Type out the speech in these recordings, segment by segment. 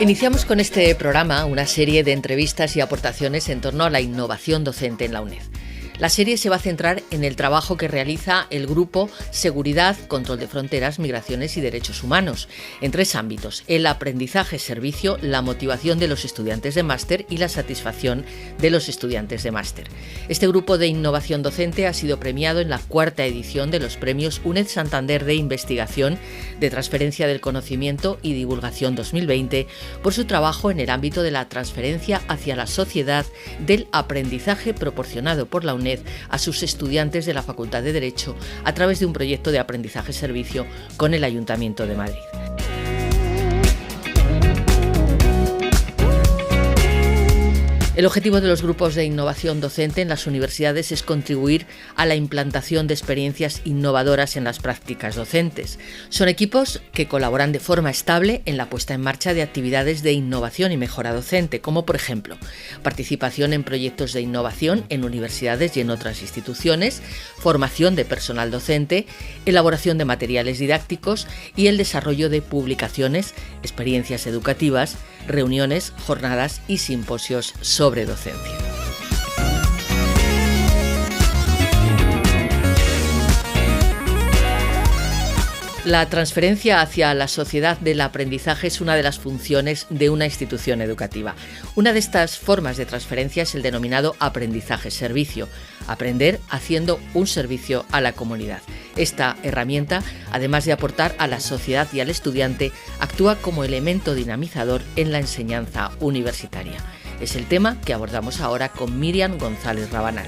Iniciamos con este programa una serie de entrevistas y aportaciones en torno a la innovación docente en la UNED. La serie se va a centrar en el trabajo que realiza el grupo Seguridad, Control de Fronteras, Migraciones y Derechos Humanos, en tres ámbitos: el aprendizaje-servicio, la motivación de los estudiantes de máster y la satisfacción de los estudiantes de máster. Este grupo de innovación docente ha sido premiado en la cuarta edición de los premios UNED Santander de Investigación, de Transferencia del Conocimiento y Divulgación 2020 por su trabajo en el ámbito de la transferencia hacia la sociedad del aprendizaje proporcionado por la UNED a sus estudiantes de la Facultad de Derecho a través de un proyecto de aprendizaje-servicio con el Ayuntamiento de Madrid. El objetivo de los grupos de innovación docente en las universidades es contribuir a la implantación de experiencias innovadoras en las prácticas docentes. Son equipos que colaboran de forma estable en la puesta en marcha de actividades de innovación y mejora docente, como por ejemplo, participación en proyectos de innovación en universidades y en otras instituciones, formación de personal docente, elaboración de materiales didácticos y el desarrollo de publicaciones, experiencias educativas, reuniones, jornadas y simposios sobre docencia. La transferencia hacia la sociedad del aprendizaje es una de las funciones de una institución educativa. Una de estas formas de transferencia es el denominado aprendizaje-servicio, aprender haciendo un servicio a la comunidad. Esta herramienta, además de aportar a la sociedad y al estudiante, actúa como elemento dinamizador en la enseñanza universitaria. Es el tema que abordamos ahora con Miriam González Rabanal.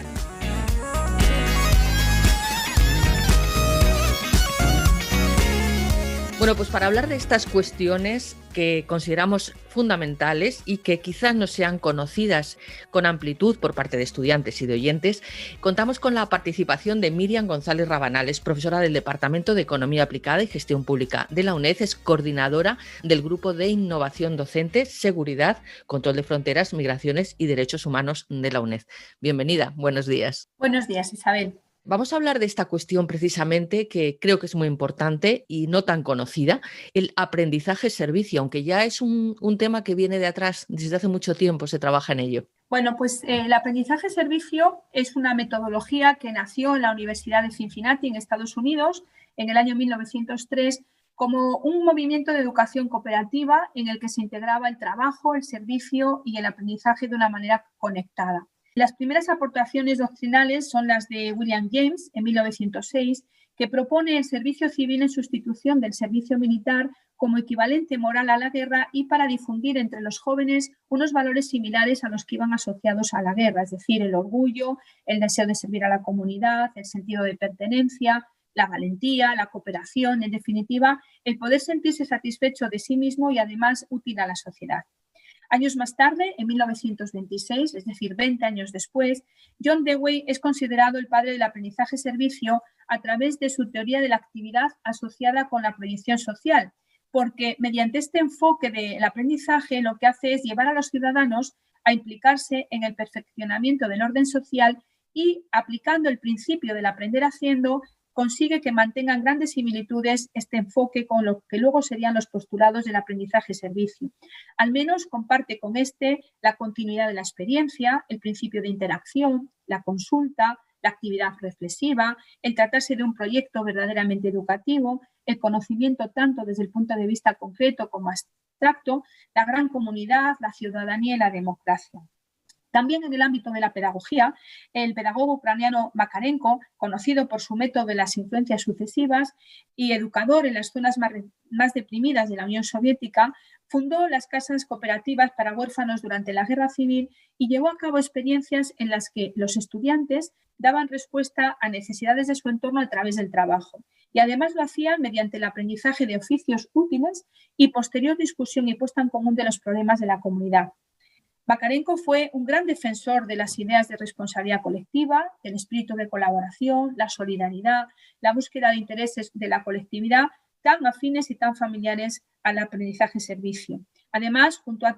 Bueno, pues para hablar de estas cuestiones que consideramos fundamentales y que quizás no sean conocidas con amplitud por parte de estudiantes y de oyentes, contamos con la participación de Miriam González Rabanal, es profesora del Departamento de Economía Aplicada y Gestión Pública de la UNED, es coordinadora del Grupo de Innovación Docente, Seguridad, Control de Fronteras, Migraciones y Derechos Humanos de la UNED. Bienvenida, buenos días. Buenos días, Isabel. Vamos a hablar de esta cuestión precisamente que creo que es muy importante y no tan conocida, el aprendizaje-servicio, aunque ya es un tema que viene de atrás, desde hace mucho tiempo se trabaja en ello. Bueno, pues el aprendizaje-servicio es una metodología que nació en la Universidad de Cincinnati, en Estados Unidos, en el año 1903, como un movimiento de educación cooperativa en el que se integraba el trabajo, el servicio y el aprendizaje de una manera conectada. Las primeras aportaciones doctrinales son las de William James en 1906, que propone el servicio civil en sustitución del servicio militar como equivalente moral a la guerra y para difundir entre los jóvenes unos valores similares a los que iban asociados a la guerra, es decir, el orgullo, el deseo de servir a la comunidad, el sentido de pertenencia, la valentía, la cooperación, en definitiva, el poder sentirse satisfecho de sí mismo y además útil a la sociedad. Años más tarde, en 1926, es decir, 20 años después, John Dewey es considerado el padre del aprendizaje-servicio a través de su teoría de la actividad asociada con la proyección social, porque mediante este enfoque del aprendizaje lo que hace es llevar a los ciudadanos a implicarse en el perfeccionamiento del orden social y, aplicando el principio del aprender haciendo, consigue que mantengan grandes similitudes este enfoque con lo que luego serían los postulados del aprendizaje-servicio. Al menos comparte con la continuidad de la experiencia, el principio de interacción, la consulta, la actividad reflexiva, el tratarse de un proyecto verdaderamente educativo, el conocimiento tanto desde el punto de vista concreto como abstracto, la gran comunidad, la ciudadanía y la democracia. También en el ámbito de la pedagogía, el pedagogo ucraniano Makarenko, conocido por su método de las influencias sucesivas y educador en las zonas más deprimidas de la Unión Soviética, fundó las casas cooperativas para huérfanos durante la Guerra Civil y llevó a cabo experiencias en las que los estudiantes daban respuesta a necesidades de su entorno a través del trabajo. Y además lo hacían mediante el aprendizaje de oficios útiles y posterior discusión y puesta en común de los problemas de la comunidad. Makarenko fue un gran defensor de las ideas de responsabilidad colectiva, del espíritu de colaboración, la solidaridad, la búsqueda de intereses de la colectividad tan afines y tan familiares al aprendizaje-servicio. Además, junto a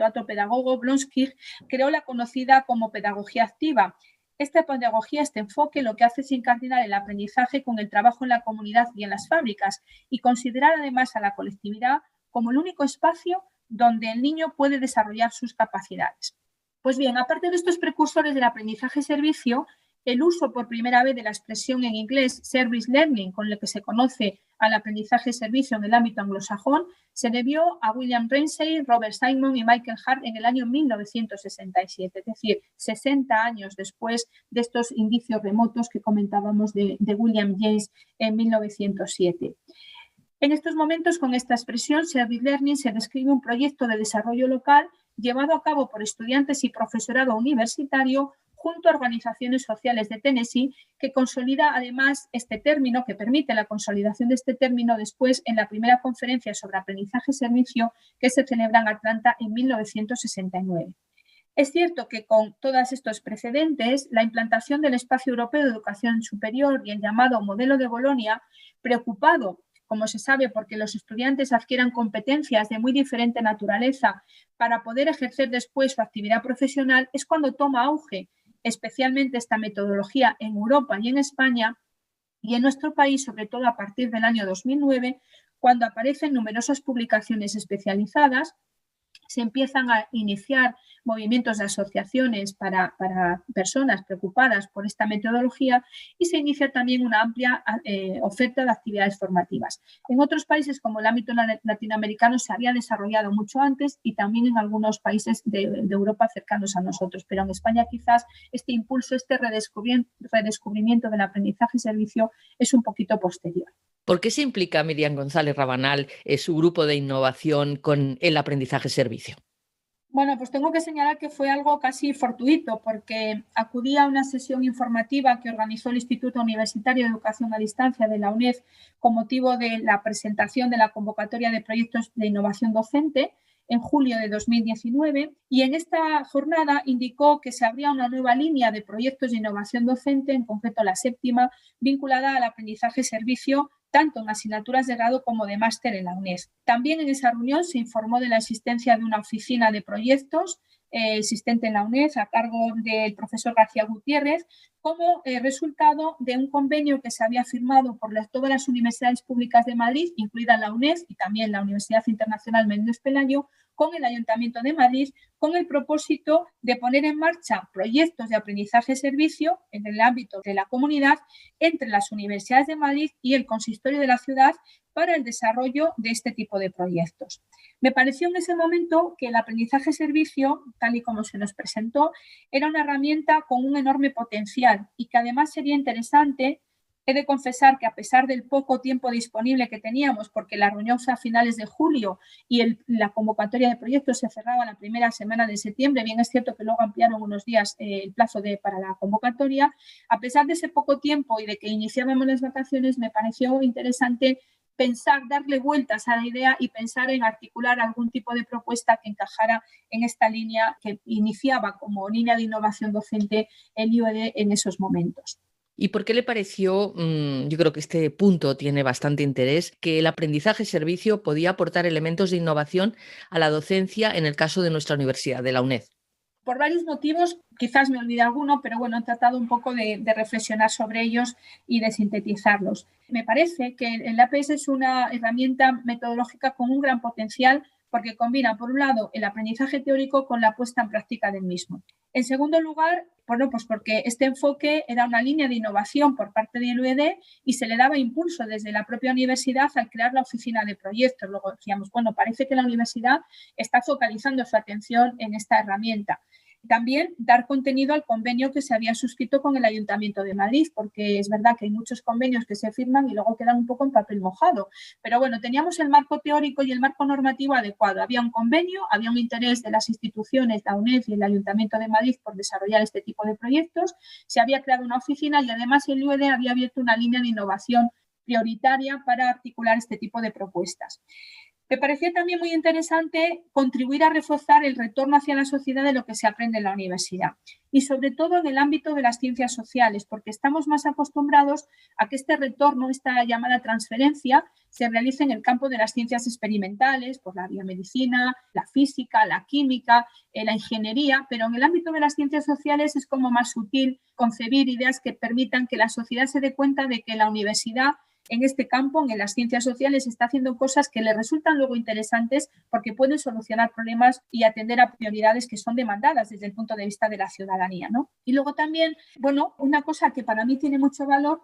otro pedagogo, Blonsky, creó la conocida como pedagogía activa. Esta pedagogía, este enfoque, lo que hace es incardinar el aprendizaje con el trabajo en la comunidad y en las fábricas y considerar además a la colectividad como el único espacio donde el niño puede desarrollar sus capacidades. Pues bien, aparte de estos precursores del aprendizaje-servicio, el uso por primera vez de la expresión en inglés service learning, con lo que se conoce al aprendizaje-servicio en el ámbito anglosajón, se debió a William Ramsay, Robert Simon y Michael Hart en el año 1967, es decir, 60 años después de estos indicios remotos que comentábamos de William James en 1907. En estos momentos, con esta expresión, Service Learning, se describe un proyecto de desarrollo local llevado a cabo por estudiantes y profesorado universitario junto a organizaciones sociales de Tennessee, que consolida además este término, que permite la consolidación de este término después en la primera conferencia sobre aprendizaje-servicio que se celebra en Atlanta en 1969. Es cierto que con todos estos precedentes, la implantación del Espacio Europeo de Educación Superior y el llamado modelo de Bolonia, preocupado, como se sabe, porque los estudiantes adquieran competencias de muy diferente naturaleza para poder ejercer después su actividad profesional, es cuando toma auge, especialmente esta metodología en Europa y en España, y en nuestro país, sobre todo a partir del año 2009, cuando aparecen numerosas publicaciones especializadas, se empiezan a iniciar movimientos de asociaciones para personas preocupadas por esta metodología y se inicia también una amplia oferta de actividades formativas. En otros países, como el ámbito latinoamericano, se había desarrollado mucho antes y también en algunos países de Europa cercanos a nosotros, pero en España quizás este impulso, este redescubrimiento del aprendizaje-servicio es un poquito posterior. ¿Por qué se implica Miriam González Rabanal, su grupo de innovación, con el aprendizaje-servicio? Bueno, pues tengo que señalar que fue algo casi fortuito, porque acudí a una sesión informativa que organizó el Instituto Universitario de Educación a Distancia de la UNED con motivo de la presentación de la convocatoria de proyectos de innovación docente en julio de 2019, y en esta jornada indicó que se abría una nueva línea de proyectos de innovación docente, en concreto la 7ª, vinculada al aprendizaje-servicio, tanto en asignaturas de grado como de máster en la UNED. También en esa reunión se informó de la existencia de una oficina de proyectos existente en la UNED a cargo del profesor García Gutiérrez, como resultado de un convenio que se había firmado por todas las universidades públicas de Madrid, incluida la UNED y también la Universidad Internacional Menéndez Pelayo, con el Ayuntamiento de Madrid, con el propósito de poner en marcha proyectos de aprendizaje-servicio en el ámbito de la comunidad entre las universidades de Madrid y el consistorio de la ciudad para el desarrollo de este tipo de proyectos. Me pareció en ese momento que el aprendizaje-servicio, tal y como se nos presentó, era una herramienta con un enorme potencial y que además sería interesante. He de confesar que a pesar del poco tiempo disponible que teníamos, porque la reunión fue a finales de julio y la convocatoria de proyectos se cerraba la primera semana de septiembre, bien es cierto que luego ampliaron unos días el plazo para la convocatoria, a pesar de ese poco tiempo y de que iniciábamos las vacaciones, me pareció interesante pensar, darle vueltas a la idea y pensar en articular algún tipo de propuesta que encajara en esta línea que iniciaba como línea de innovación docente el IOD en esos momentos. ¿Y por qué le pareció, yo creo que este punto tiene bastante interés, que el aprendizaje-servicio podía aportar elementos de innovación a la docencia en el caso de nuestra universidad, de la UNED? Por varios motivos, quizás me olvide alguno, pero bueno, he tratado un poco de reflexionar sobre ellos y de sintetizarlos. Me parece que el APS es una herramienta metodológica con un gran potencial porque combina, por un lado, el aprendizaje teórico con la puesta en práctica del mismo. En segundo lugar, bueno, pues porque este enfoque era una línea de innovación por parte del UED y se le daba impulso desde la propia universidad al crear la oficina de proyectos. Luego decíamos, bueno, parece que la universidad está focalizando su atención en esta herramienta. También dar contenido al convenio que se había suscrito con el Ayuntamiento de Madrid, porque es verdad que hay muchos convenios que se firman y luego quedan un poco en papel mojado. Pero bueno, teníamos el marco teórico y el marco normativo adecuado. Había un convenio, había un interés de las instituciones, la UNED y el Ayuntamiento de Madrid por desarrollar este tipo de proyectos. Se había creado una oficina y además el UED había abierto una línea de innovación prioritaria para articular este tipo de propuestas. Me parecía también muy interesante contribuir a reforzar el retorno hacia la sociedad de lo que se aprende en la universidad y sobre todo en el ámbito de las ciencias sociales, porque estamos más acostumbrados a que este retorno, esta llamada transferencia, se realice en el campo de las ciencias experimentales, por la biomedicina, la física, la química, la ingeniería, pero en el ámbito de las ciencias sociales es como más sutil concebir ideas que permitan que la sociedad se dé cuenta de que la universidad en este campo, en las ciencias sociales, está haciendo cosas que le resultan luego interesantes porque pueden solucionar problemas y atender a prioridades que son demandadas desde el punto de vista de la ciudadanía, ¿no? Y luego también, bueno, una cosa que para mí tiene mucho valor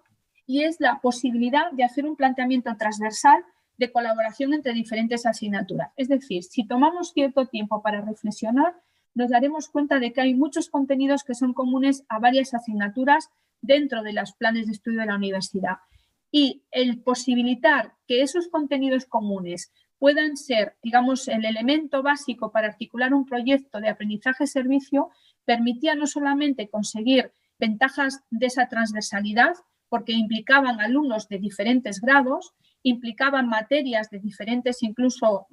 y es la posibilidad de hacer un planteamiento transversal de colaboración entre diferentes asignaturas. Es decir, si tomamos cierto tiempo para reflexionar, nos daremos cuenta de que hay muchos contenidos que son comunes a varias asignaturas dentro de los planes de estudio de la universidad. Y el posibilitar que esos contenidos comunes puedan ser, digamos, el elemento básico para articular un proyecto de aprendizaje-servicio permitía no solamente conseguir ventajas de esa transversalidad, porque implicaban alumnos de diferentes grados, implicaban materias de diferentes incluso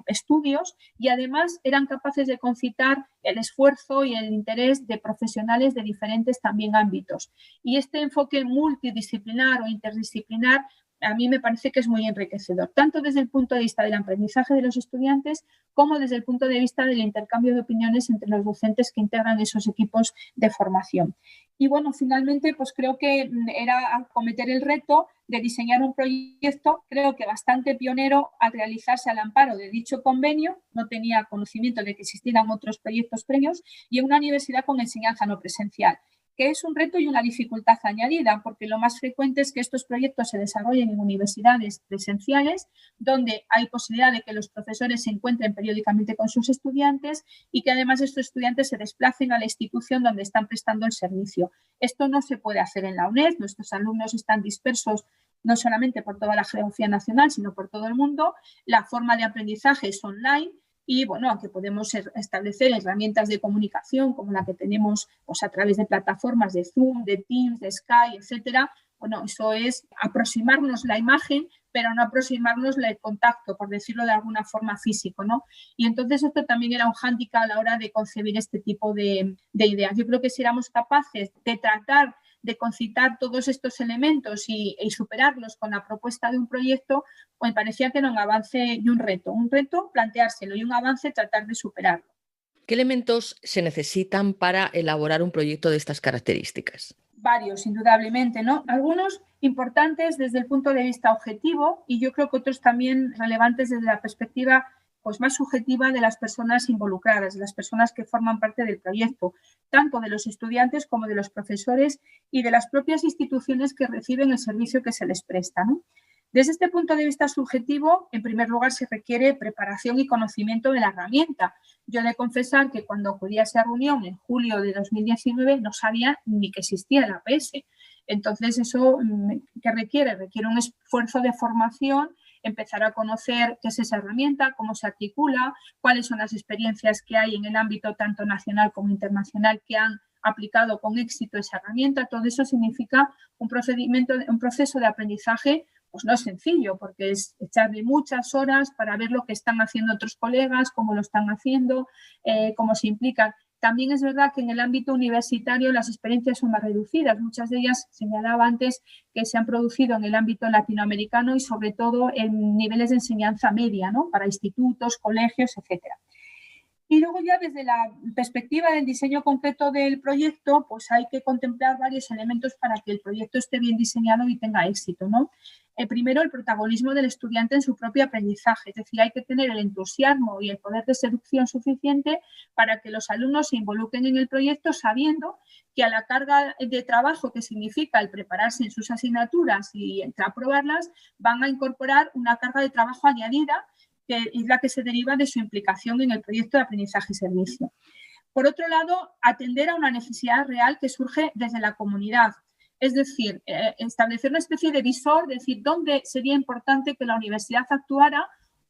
estudios y además eran capaces de concitar el esfuerzo y el interés de profesionales de diferentes también ámbitos. Y este enfoque multidisciplinar o interdisciplinar a mí me parece que es muy enriquecedor, tanto desde el punto de vista del aprendizaje de los estudiantes como desde el punto de vista del intercambio de opiniones entre los docentes que integran esos equipos de formación. Y bueno, finalmente, pues creo que era acometer el reto de diseñar un proyecto, creo que bastante pionero al realizarse al amparo de dicho convenio, no tenía conocimiento de que existieran otros proyectos previos, y en una universidad con enseñanza no presencial, que es un reto y una dificultad añadida, porque lo más frecuente es que estos proyectos se desarrollen en universidades presenciales, donde hay posibilidad de que los profesores se encuentren periódicamente con sus estudiantes y que además estos estudiantes se desplacen a la institución donde están prestando el servicio. Esto no se puede hacer en la UNED, nuestros alumnos están dispersos no solamente por toda la geografía nacional, sino por todo el mundo. La forma de aprendizaje es online. Y bueno, aunque podemos establecer herramientas de comunicación como la que tenemos pues, a través de plataformas de Zoom, de Teams, de Skype, etcétera, bueno, eso es aproximarnos la imagen, pero no aproximarnos el contacto, por decirlo de alguna forma físico, ¿no? Y entonces esto también era un hándicap a la hora de concebir este tipo de ideas. Yo creo que si éramos capaces de tratar de concitar todos estos elementos y superarlos con la propuesta de un proyecto, pues me parecía que era un avance y un reto planteárselo y un avance tratar de superarlo. ¿Qué elementos se necesitan para elaborar un proyecto de estas características? Varios, indudablemente, ¿no? Algunos importantes desde el punto de vista objetivo y yo creo que otros también relevantes desde la perspectiva pues, más subjetiva de las personas involucradas, de las personas que forman parte del proyecto, tanto de los estudiantes como de los profesores y de las propias instituciones que reciben el servicio que se les presta, ¿no? Desde este punto de vista subjetivo, en primer lugar, se requiere preparación y conocimiento de la herramienta. Yo he de confesar que cuando acudí a esa reunión en julio de 2019 no sabía ni que existía el APS. Entonces, ¿eso qué requiere? Requiere un esfuerzo de formación, empezar a conocer qué es esa herramienta, cómo se articula, cuáles son las experiencias que hay en el ámbito tanto nacional como internacional que han aplicado con éxito esa herramienta. Todo eso significa un proceso de aprendizaje pues no es sencillo, porque es echarle muchas horas para ver lo que están haciendo otros colegas, cómo lo están haciendo, cómo se implican. También es verdad que en el ámbito universitario las experiencias son más reducidas. Muchas de ellas, señalaba antes, que se han producido en el ámbito latinoamericano y sobre todo en niveles de enseñanza media, ¿no? Para institutos, colegios, etcétera. Y luego ya desde la perspectiva del diseño concreto del proyecto, pues hay que contemplar varios elementos para que el proyecto esté bien diseñado y tenga éxito, ¿no? Primero, el protagonismo del estudiante en su propio aprendizaje, es decir, hay que tener el entusiasmo y el poder de seducción suficiente para que los alumnos se involucren en el proyecto sabiendo que a la carga de trabajo que significa el prepararse en sus asignaturas y aprobarlas, van a incorporar una carga de trabajo añadida que es la que se deriva de su implicación en el proyecto de aprendizaje y servicio. Por otro lado, atender a una necesidad real que surge desde la comunidad. Es decir, establecer una especie de visor, decir, dónde sería importante que la universidad actuara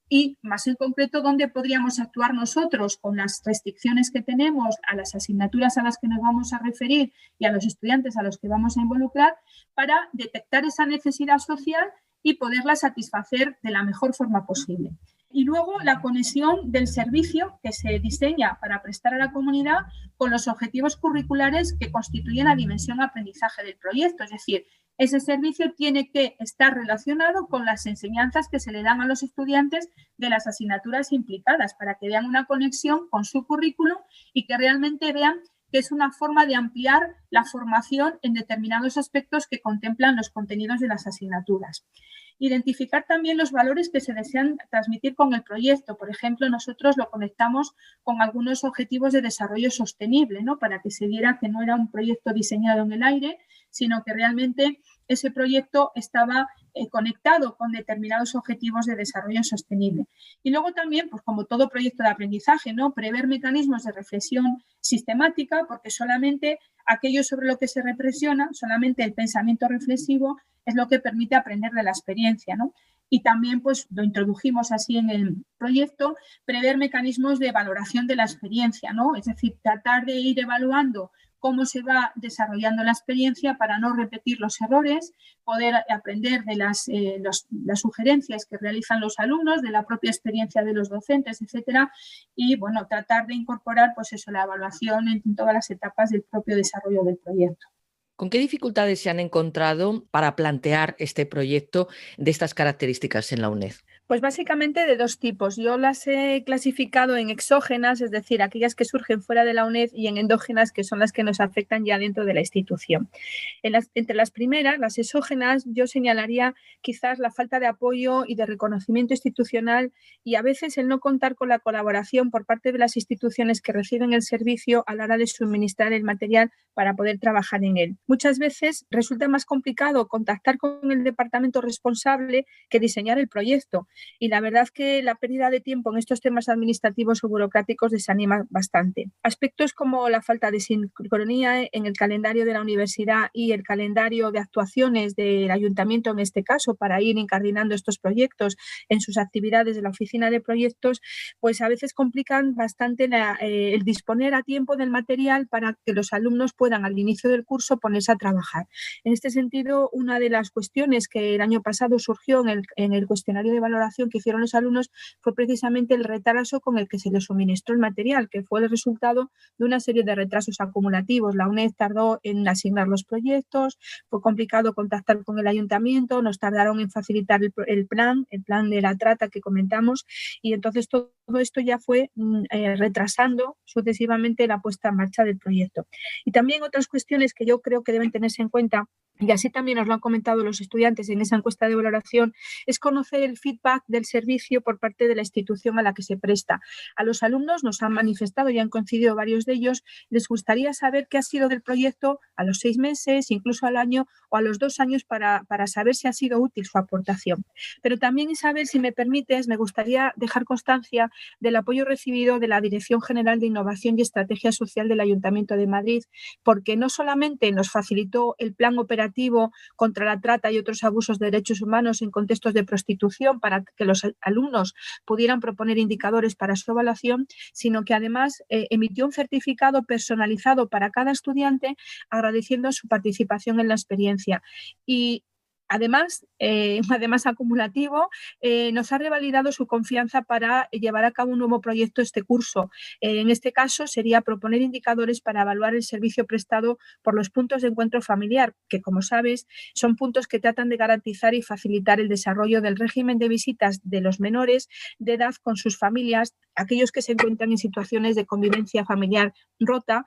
y, más en concreto, dónde podríamos actuar nosotros con las restricciones que tenemos a las asignaturas a las que nos vamos a referir y a los estudiantes a los que vamos a involucrar para detectar esa necesidad social y poderla satisfacer de la mejor forma posible. Y luego la conexión del servicio que se diseña para prestar a la comunidad con los objetivos curriculares que constituyen la dimensión aprendizaje del proyecto. Es decir, ese servicio tiene que estar relacionado con las enseñanzas que se le dan a los estudiantes de las asignaturas implicadas para que vean una conexión con su currículum y que realmente vean que es una forma de ampliar la formación en determinados aspectos que contemplan los contenidos de las asignaturas. Identificar también los valores que se desean transmitir con el proyecto. Por ejemplo, nosotros lo conectamos con algunos objetivos de desarrollo sostenible, ¿no? Para que se viera que no era un proyecto diseñado en el aire, sino que realmente ese proyecto estaba conectado con determinados objetivos de desarrollo sostenible. Y luego también, pues como todo proyecto de aprendizaje, ¿no? Prever mecanismos de reflexión sistemática, porque solamente aquello sobre lo que se reflexiona, solamente el pensamiento reflexivo es lo que permite aprender de la experiencia, ¿no? Y también, pues, lo introdujimos así en el proyecto, prever mecanismos de valoración de la experiencia, ¿no? Es decir, tratar de ir evaluando cómo se va desarrollando la experiencia para no repetir los errores, poder aprender de las sugerencias que realizan los alumnos, de la propia experiencia de los docentes, etcétera, y bueno, tratar de incorporar pues eso, la evaluación en todas las etapas del propio desarrollo del proyecto. ¿Con qué dificultades se han encontrado para plantear este proyecto de estas características en la UNED? Pues básicamente de dos tipos. Yo las he clasificado en exógenas, es decir, aquellas que surgen fuera de la UNED, y en endógenas, que son las que nos afectan ya dentro de la institución. Entre las primeras, las exógenas, yo señalaría quizás la falta de apoyo y de reconocimiento institucional y a veces el no contar con la colaboración por parte de las instituciones que reciben el servicio a la hora de suministrar el material para poder trabajar en él. Muchas veces resulta más complicado contactar con el departamento responsable que diseñar el proyecto. Y la verdad es que la pérdida de tiempo en estos temas administrativos o burocráticos desanima bastante. Aspectos como la falta de sincronía en el calendario de la universidad y el calendario de actuaciones del ayuntamiento, en este caso, para ir incardinando estos proyectos en sus actividades de la oficina de proyectos, pues a veces complican bastante el disponer a tiempo del material para que los alumnos puedan al inicio del curso ponerse a trabajar. En este sentido, una de las cuestiones que el año pasado surgió en el cuestionario de valoración que hicieron los alumnos fue precisamente el retraso con el que se les suministró el material, que fue el resultado de una serie de retrasos acumulativos. La UNED tardó en asignar los proyectos, fue complicado contactar con el ayuntamiento, nos tardaron en facilitar el plan de la trata que comentamos, y entonces todo esto ya fue retrasando sucesivamente la puesta en marcha del proyecto. Y también otras cuestiones que yo creo que deben tenerse en cuenta, y así también nos lo han comentado los estudiantes en esa encuesta de valoración, es conocer el feedback del servicio por parte de la institución a la que se presta. A los alumnos nos han manifestado y han coincidido varios de ellos, les gustaría saber qué ha sido del proyecto a los 6 meses, incluso al año o a los 2 años para saber si ha sido útil su aportación. Pero también, Isabel, si me permites, me gustaría dejar constancia del apoyo recibido de la Dirección General de Innovación y Estrategia Social del Ayuntamiento de Madrid, porque no solamente nos facilitó el plan operativo contra la trata y otros abusos de derechos humanos en contextos de prostitución para que los alumnos pudieran proponer indicadores para su evaluación, sino que además emitió un certificado personalizado para cada estudiante agradeciendo su participación en la experiencia. Y además acumulativo, nos ha revalidado su confianza para llevar a cabo un nuevo proyecto este curso. En este caso sería proponer indicadores para evaluar el servicio prestado por los puntos de encuentro familiar, que como sabes son puntos que tratan de garantizar y facilitar el desarrollo del régimen de visitas de los menores de edad con sus familias, aquellos que se encuentran en situaciones de convivencia familiar rota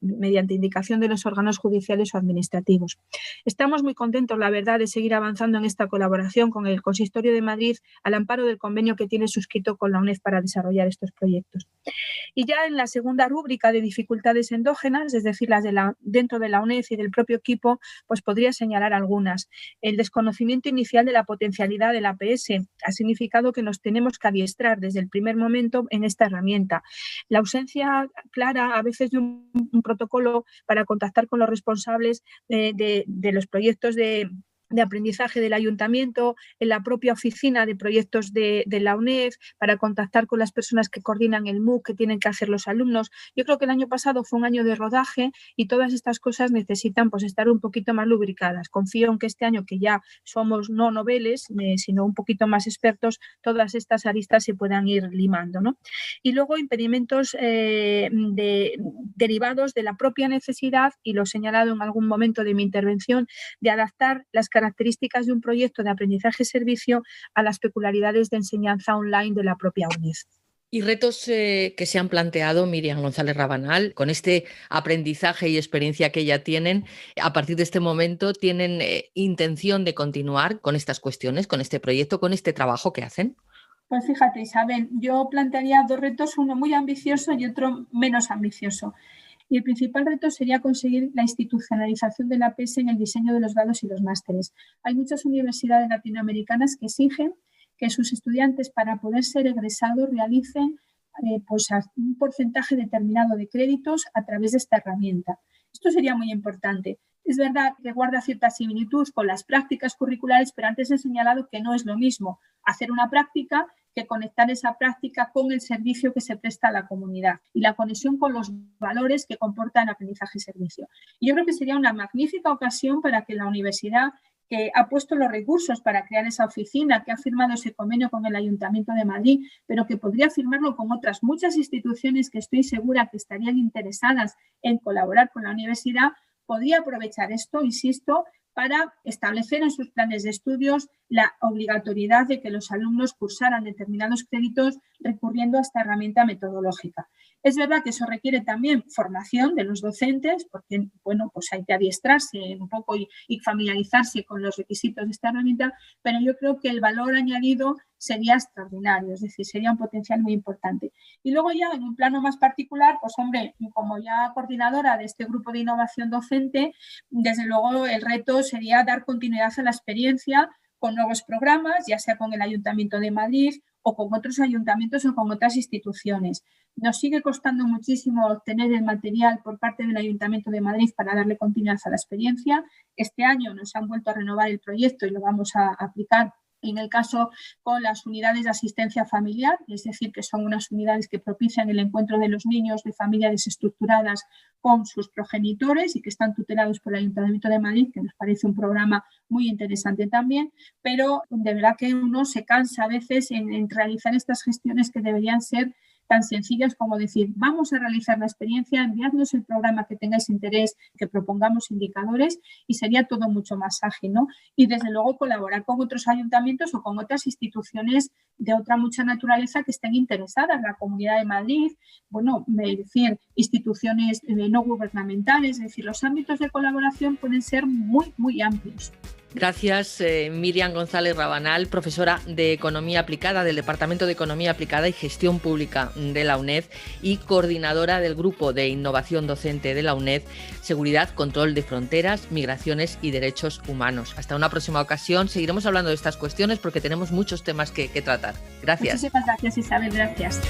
mediante indicación de los órganos judiciales o administrativos. Estamos muy contentos, la verdad, de seguir avanzando en esta colaboración con el Consistorio de Madrid al amparo del convenio que tiene suscrito con la UNED para desarrollar estos proyectos. Y ya en la segunda rúbrica de dificultades endógenas, es decir, las dentro de la UNED y del propio equipo, pues podría señalar algunas. El desconocimiento inicial de la potencialidad del APS ha significado que nos tenemos que adiestrar desde el primer momento en esta herramienta. La ausencia clara a veces de un protocolo para contactar con los responsables de los proyectos de aprendizaje del ayuntamiento, en la propia oficina de proyectos de la UNED, para contactar con las personas que coordinan el MOOC que tienen que hacer los alumnos. Yo creo que el año pasado fue un año de rodaje y todas estas cosas necesitan pues estar un poquito más lubricadas. Confío en que este año, que ya somos no noveles, sino un poquito más expertos, todas estas aristas se puedan ir limando, ¿no? Y luego impedimentos derivados de la propia necesidad, y lo he señalado en algún momento de mi intervención, de adaptar las características de un proyecto de aprendizaje-servicio a las peculiaridades de enseñanza online de la propia UNED. Y retos que se han planteado, Miriam González Rabanal, con este aprendizaje y experiencia que ya tienen, a partir de este momento, ¿tienen intención de continuar con estas cuestiones, con este proyecto, con este trabajo que hacen? Pues fíjate, Isabel, yo plantearía dos retos, uno muy ambicioso y otro menos ambicioso. Y el principal reto sería conseguir la institucionalización de la PES en el diseño de los grados y los másteres. Hay muchas universidades latinoamericanas que exigen que sus estudiantes, para poder ser egresados, realicen pues un porcentaje determinado de créditos a través de esta herramienta. Esto sería muy importante. Es verdad que guarda cierta similitud con las prácticas curriculares, pero antes he señalado que no es lo mismo hacer una práctica que conectar esa práctica con el servicio que se presta a la comunidad y la conexión con los valores que comporta el aprendizaje-servicio. Y yo creo que sería una magnífica ocasión para que la universidad, que ha puesto los recursos para crear esa oficina, que ha firmado ese convenio con el Ayuntamiento de Madrid, pero que podría firmarlo con otras muchas instituciones que estoy segura que estarían interesadas en colaborar con la universidad, podría aprovechar esto, insisto, para establecer en sus planes de estudios la obligatoriedad de que los alumnos cursaran determinados créditos recurriendo a esta herramienta metodológica. Es verdad que eso requiere también formación de los docentes, porque bueno, pues hay que adiestrarse un poco y familiarizarse con los requisitos de esta herramienta, pero yo creo que el valor añadido sería extraordinario, es decir, sería un potencial muy importante. Y luego ya en un plano más particular, pues hombre, como ya coordinadora de este grupo de innovación docente, desde luego el reto sería dar continuidad a la experiencia con nuevos programas, ya sea con el Ayuntamiento de Madrid o con otros ayuntamientos o con otras instituciones. Nos sigue costando muchísimo obtener el material por parte del Ayuntamiento de Madrid para darle continuidad a la experiencia. Este año nos han vuelto a renovar el proyecto y lo vamos a aplicar en el caso con las unidades de asistencia familiar, es decir, que son unas unidades que propician el encuentro de los niños de familias desestructuradas con sus progenitores y que están tutelados por el Ayuntamiento de Madrid, que nos parece un programa muy interesante también, pero de verdad que uno se cansa a veces en realizar estas gestiones que deberían ser tan sencillas como decir, vamos a realizar la experiencia, enviadnos el programa que tengáis interés, que propongamos indicadores y sería todo mucho más ágil, ¿no? Y desde luego colaborar con otros ayuntamientos o con otras instituciones de otra mucha naturaleza que estén interesadas, la Comunidad de Madrid, bueno, es decir, instituciones no gubernamentales, es decir, los ámbitos de colaboración pueden ser muy, muy amplios. Gracias, Miriam González Rabanal, profesora de Economía Aplicada del Departamento de Economía Aplicada y Gestión Pública de la UNED y coordinadora del Grupo de Innovación Docente de la UNED, Seguridad, Control de Fronteras, Migraciones y Derechos Humanos. Hasta una próxima ocasión seguiremos hablando de estas cuestiones porque tenemos muchos temas que tratar. Gracias. Muchísimas gracias, Isabel. Gracias.